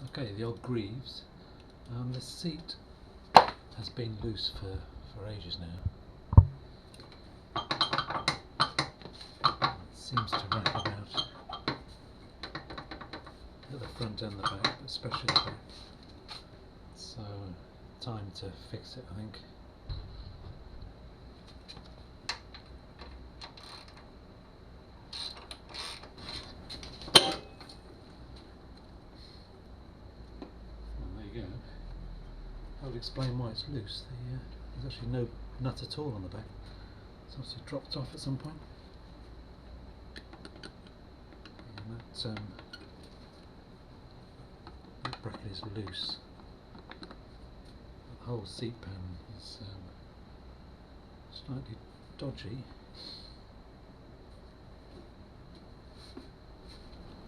Okay, the old Greeves. The seat has been loose for ages now. It seems to wrap about at the front and the back, but especially the back. So, time to fix it, I think. I'll explain why it's loose. There's actually no nut at all on the back. It's obviously dropped off at some point. And that bracket is loose. The whole seat pan is slightly dodgy.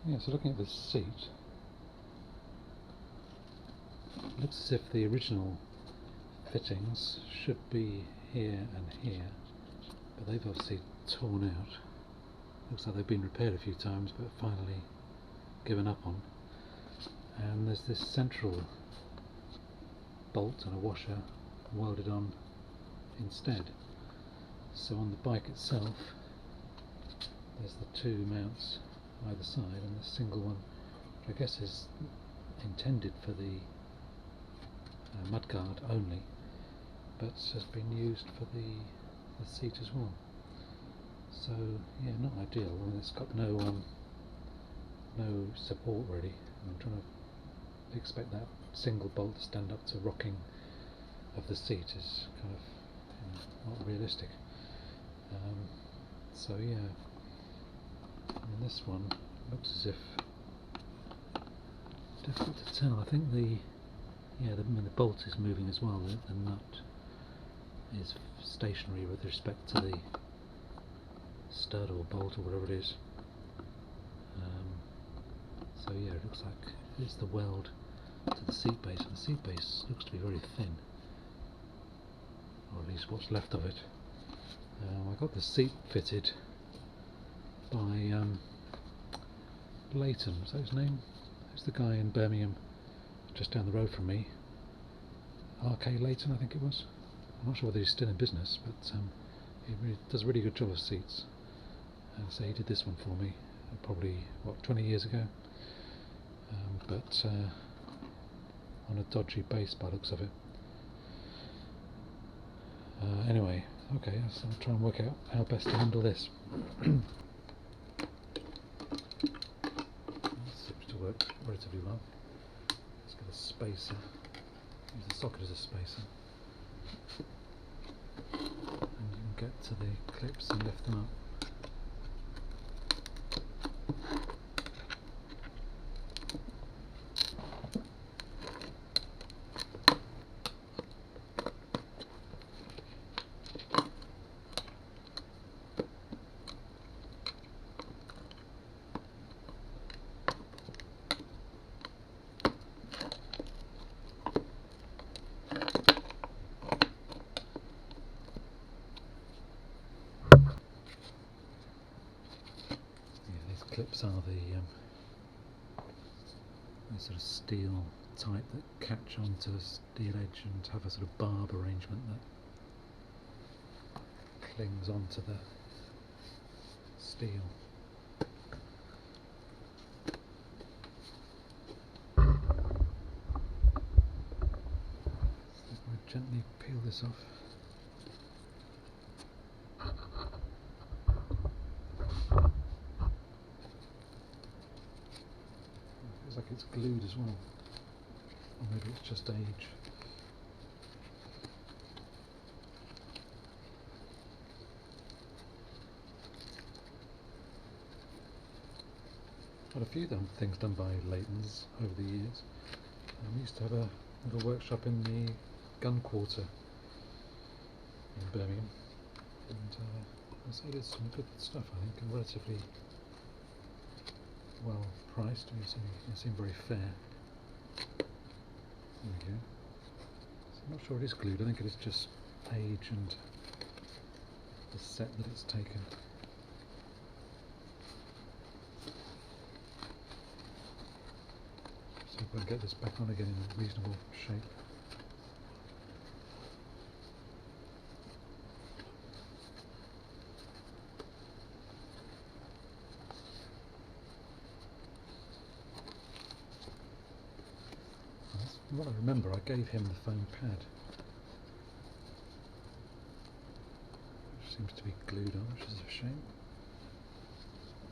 Yeah, so looking at this seat, it looks as if the original fittings should be here and here, but they've obviously torn out. Looks like they've been repaired a few times but finally given up on. And there's this central bolt and a washer welded on instead. So on the bike itself there's the two mounts either side, and the single one, which I guess is intended for the mudguard only, but has been used for the seat as well. So yeah, not ideal. I mean, it's got no support really. I'm trying to expect that single bolt to stand up to rocking of the seat is kind of not realistic. So yeah, and this one looks as if, difficult to tell. I think the bolt is moving as well. The nut is stationary with respect to the stud or bolt or whatever it is. So yeah, it looks like it's the weld to the seat base, and the seat base looks to be very thin, or at least what's left of it. I got the seat fitted by Leighton, is that his name? Who's the guy in Birmingham just down the road from me? RK Leighton, I think it was. I'm not sure whether he's still in business, but he really does a really good job of seats. So he did this one for me probably, what, 20 years ago, but on a dodgy base by the looks of it. Anyway, okay, so I'll try and work out how best to handle this. Seems to work relatively well. Let's get a spacer. Use the socket as a spacer, and you can get to the clips and lift them up. Clips are the sort of steel type that catch onto a steel edge and have a sort of barb arrangement that clings onto the steel. Just going to gently peel this off. Like it's glued as well, or maybe it's just age. Had a few things done by Leighton's over the years. We used to have a little workshop in the gun quarter in Birmingham, and they did some good stuff, I think, and relatively well priced. It seemed very fair. There we go. So I'm not sure it is glued. I think it is just age and the set that it's taken. So I can get this back on again in a reasonable shape. From what I remember, I gave him the foam pad, which seems to be glued on, which is a shame.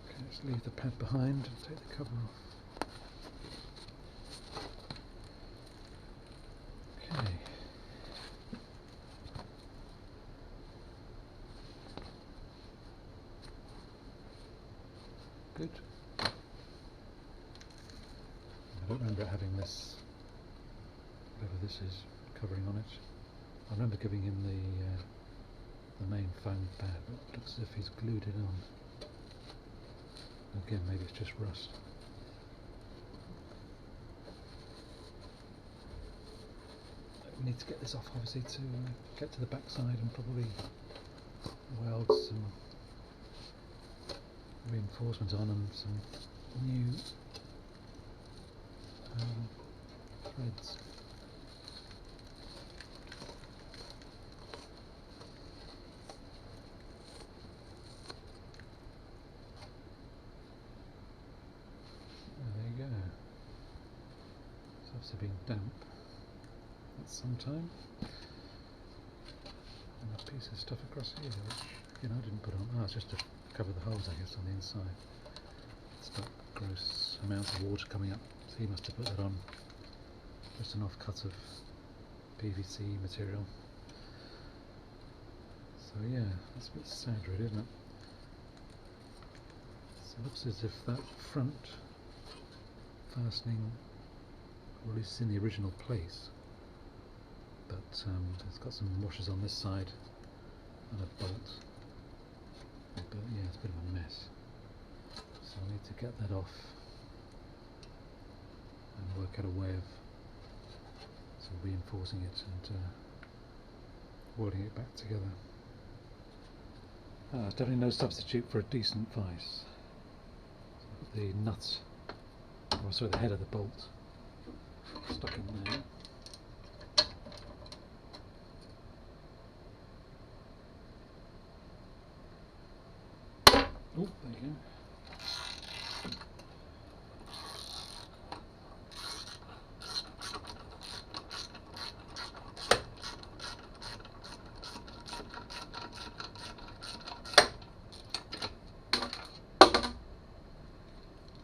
Okay, let's leave the pad behind and take the cover off. Okay. Good. I don't remember having this, whatever this is, covering on it. I remember giving him the main foam pad, but it looks as if he's glued it on. Again, maybe it's just rust. We need to get this off, obviously, to get to the back side and probably weld some reinforcement on and some new threads. There you go. It's obviously been damp at some time. And a piece of stuff across here, which again I didn't put on. Oh, it's just to cover the holes, I guess, on the inside. It's that gross amount of water coming up, so he must have put that on. Just an off-cut of PVC material. So yeah, that's a bit sad really, isn't it? So it looks as if that front fastening, or at least in the original place, but it's got some washers on this side and a bolt. But yeah, it's a bit of a mess. So I need to get that off and work out a way of sort of reinforcing it and welding it back together. It's definitely no substitute for a decent vise. So I've got the nut, or sorry, the head of the bolt stuck in there. Oh, there you go.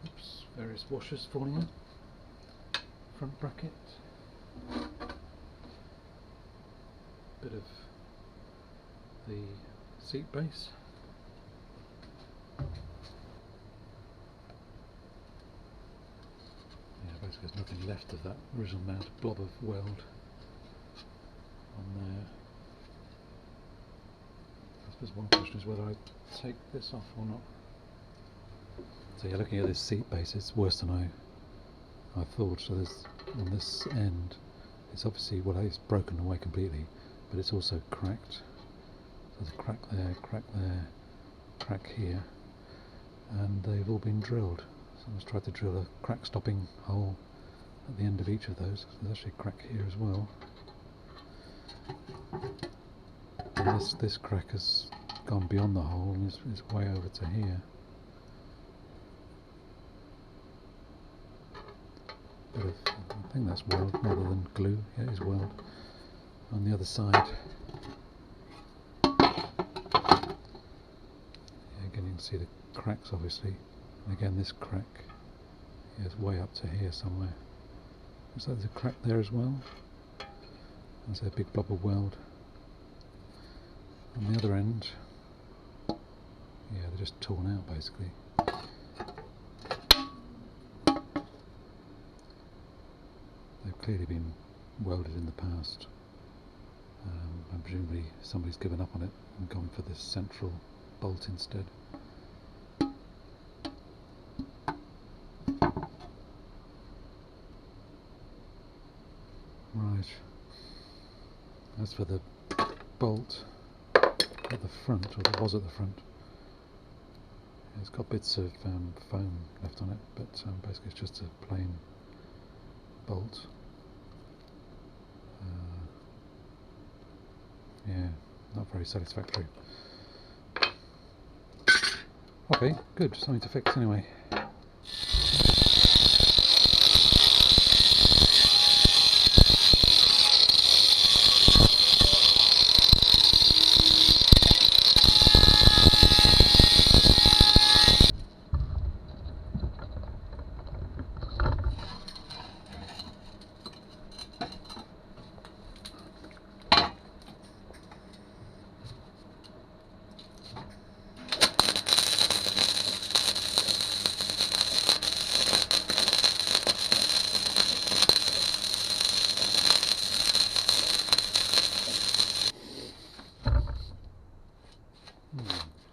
Oops, various washers falling in. Front bracket. Bit of the seat base. Basically there's nothing left of that original mount blob of weld on there. I suppose one question is whether I take this off or not. So yeah, looking at this seat base, it's worse than I thought. So there's, on this end, it's obviously, well, it's broken away completely, but it's also cracked. So there's a crack there, crack here, and they've all been drilled. So I just tried to drill a crack stopping hole at the end of each of those. So there's actually a crack here as well. And this crack has gone beyond the hole and is way over to here. Bit of, I think that's weld rather than glue. Yeah, it is weld. On the other side, yeah, again you can see the cracks obviously. And again this crack is way up to here somewhere. Looks like there's a crack there as well. There's a big blob of weld. On the other end, yeah, they're just torn out basically. They've clearly been welded in the past. And presumably somebody's given up on it and gone for this central bolt instead. Right, as for the bolt at the front, or that was at the front, it's got bits of foam left on it, but basically it's just a plain bolt. Yeah, not very satisfactory. Okay, good, something to fix anyway.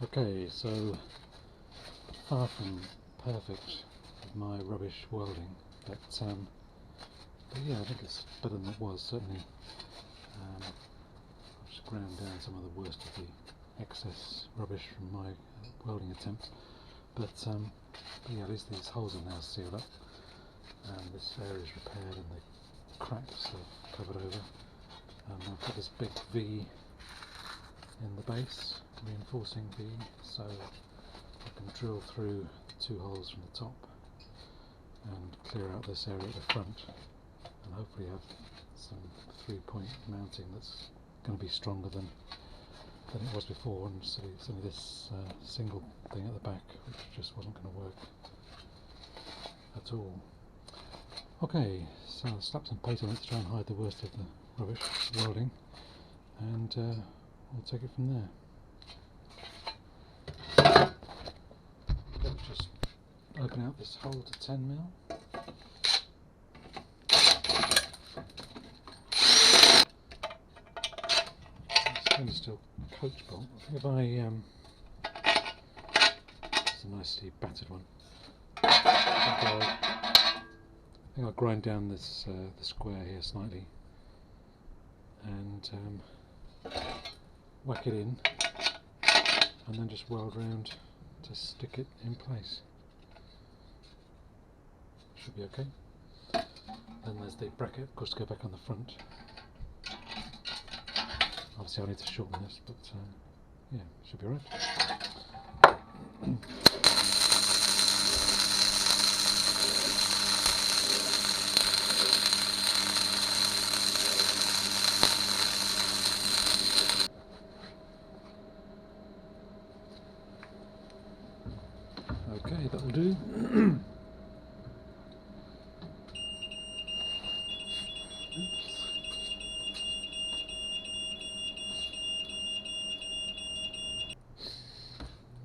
Okay, so far from perfect with my rubbish welding, but yeah, I think it's better than it was, certainly. I've just ground down some of the worst of the excess rubbish from my welding attempt, but yeah, at least these holes are now sealed up, and this area is repaired and the cracks are covered over, and I've got this big V in the base, reinforcing V, so I can drill through 2 holes from the top and clear out this area at the front, and hopefully have some 3-point mounting that's going to be stronger than it was before, and so it's only this single thing at the back which just wasn't going to work at all. Okay, so I'll slap some paint on it to try and hide the worst of the rubbish welding, and we'll take it from there. Okay, just open out this hole to 10mm. Stainless steel coach bolt. I think if it's a nicely battered one. I think I'll grind down this the square here slightly and whack it in, and then just weld round to stick it in place. Should be okay. Then there's the bracket, of course, to go back on the front. Obviously I need to shorten this, but yeah, should be alright. Okay, that'll do.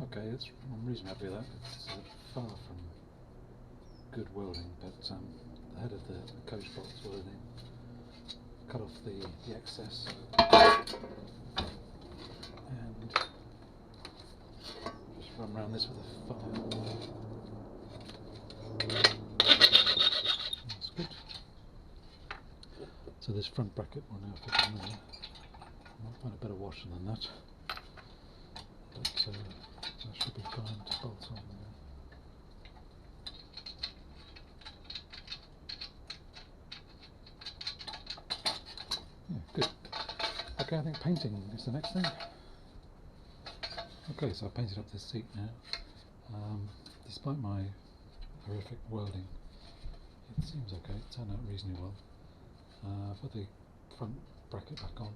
Okay, I'm reasonably happy with that. It's far from good welding, but the head of the coach bolt's welding. Cut off the excess and just run around this with a file. That's good. So this front bracket will now fit in there. I might find a better washer than that, but that should be fine to bolt on there. Yeah, good. Okay, I think painting is the next thing. Okay, so I've painted up this seat now. Despite my horrific welding, it seems okay, it turned out reasonably well. Put the front bracket back on,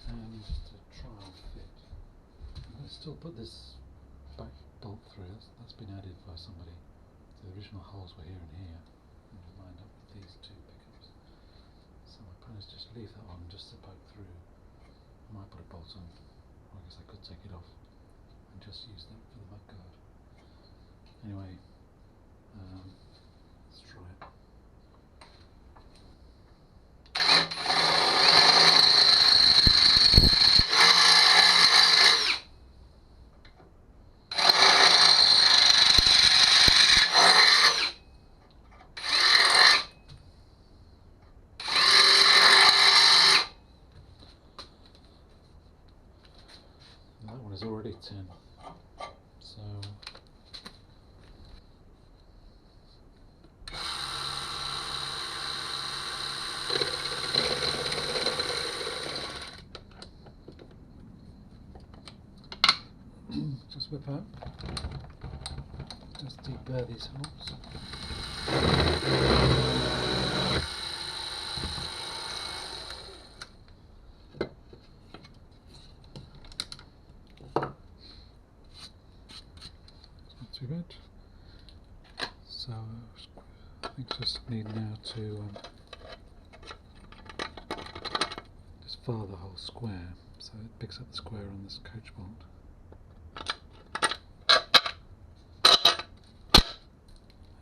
and just a trial fit. I'm going to still put this back bolt through. That's been added by somebody. The original holes were here and here, and we lined up with these 2 pickups. So my plan is just leave that on just to poke through. I might put a bolt on, or I guess I could take it off and just use that for the mudguard. Anyway, let's try it. That one is already 10, so apart. Just deburr these holes. Not too bad. So I think just need now to just file the whole square so it picks up the square on this coach bolt.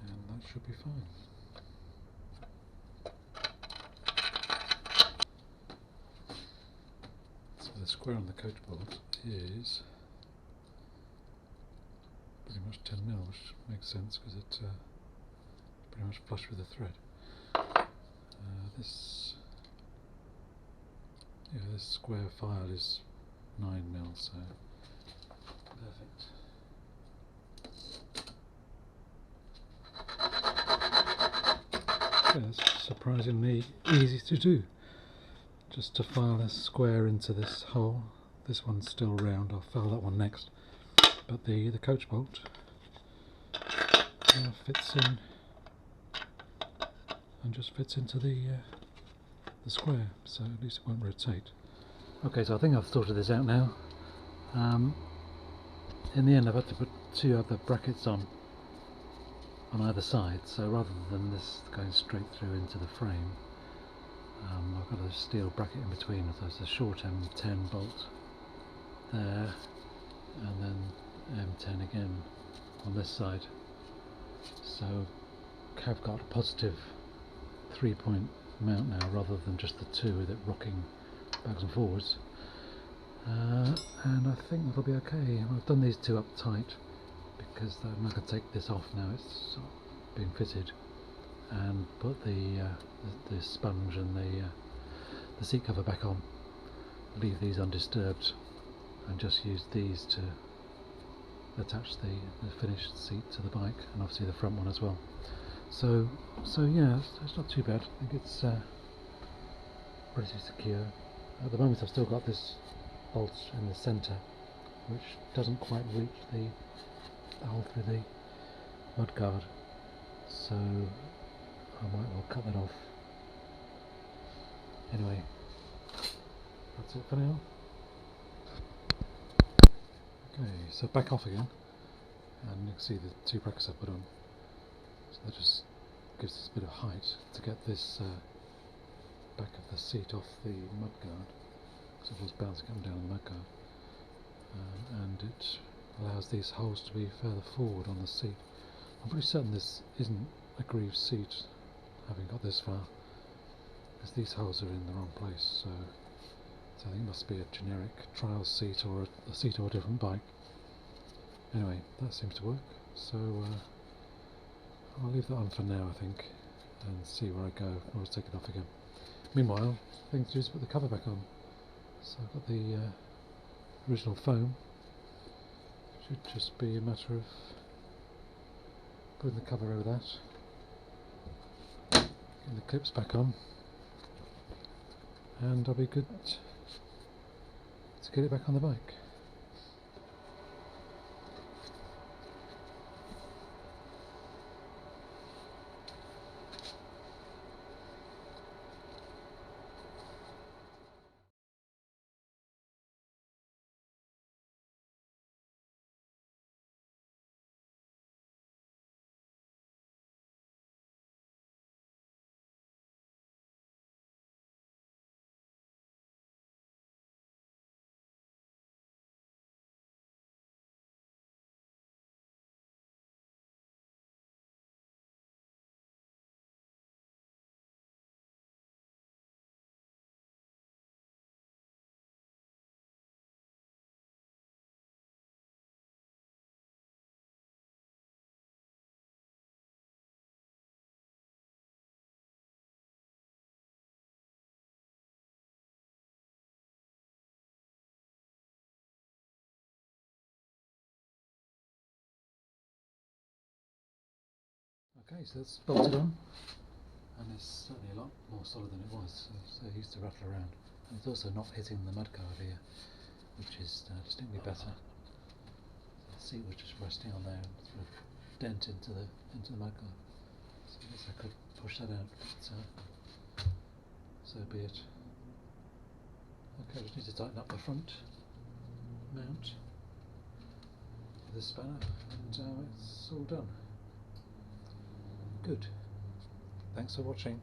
And that should be fine. So the square on the coach bolt is pretty much 10mm, which makes sense because it's pretty much flush with the thread. This square file is 9mm, so perfect. Yeah, it's surprisingly easy to do. Just to file a square into this hole. This one's still round, I'll file that one next. But the coach bolt fits in and just fits into the square, so at least it won't rotate. Okay, so I think I've sorted this out now. In the end I've had to put two other brackets on either side, so rather than this going straight through into the frame, I've got a steel bracket in between. So there's a short M10 bolt there, and then M10 again on this side. So I've got a positive 3-point mount now rather than just the two with it rocking backwards and forwards. And I think that'll be okay. I've done these two up tight because I'm not going to take this off now, it's being fitted, and put the sponge and the seat cover back on. Leave these undisturbed and just use these to attach the finished seat to the bike, and obviously the front one as well. So yeah, it's not too bad. I think it's pretty secure. At the moment I've still got this bolt in the centre which doesn't quite reach the hole through the mudguard, so I might well cut that off. Anyway, that's it for now. Okay, so back off again, and you can see the two brackets I put on. So that just gives us a bit of height to get this back of the seat off the mudguard, because it was bouncing up and down the mudguard, and it allows these holes to be further forward on the seat. I'm pretty certain this isn't a Greeves seat, having got this far, because these holes are in the wrong place, so I think it must be a generic trial seat or a seat or a different bike. Anyway, that seems to work, so I'll leave that on for now, I think, and see where I go. I'll always take it off again. Meanwhile, the thing to do is put the cover back on. So I've got the original foam. Should just be a matter of putting the cover over that, getting the clips back on, and I'll be good to get it back on the bike. Okay, so that's bolted on, and it's certainly a lot more solid than it was, so it used to rattle around. And it's also not hitting the mudguard here, which is distinctly better. seat was just resting on there and sort of dent into the mudguard. So I guess I could push that out, but so be it. Okay, we need to tighten up the front mount of this spanner, and it's all done. Good. Thanks for watching.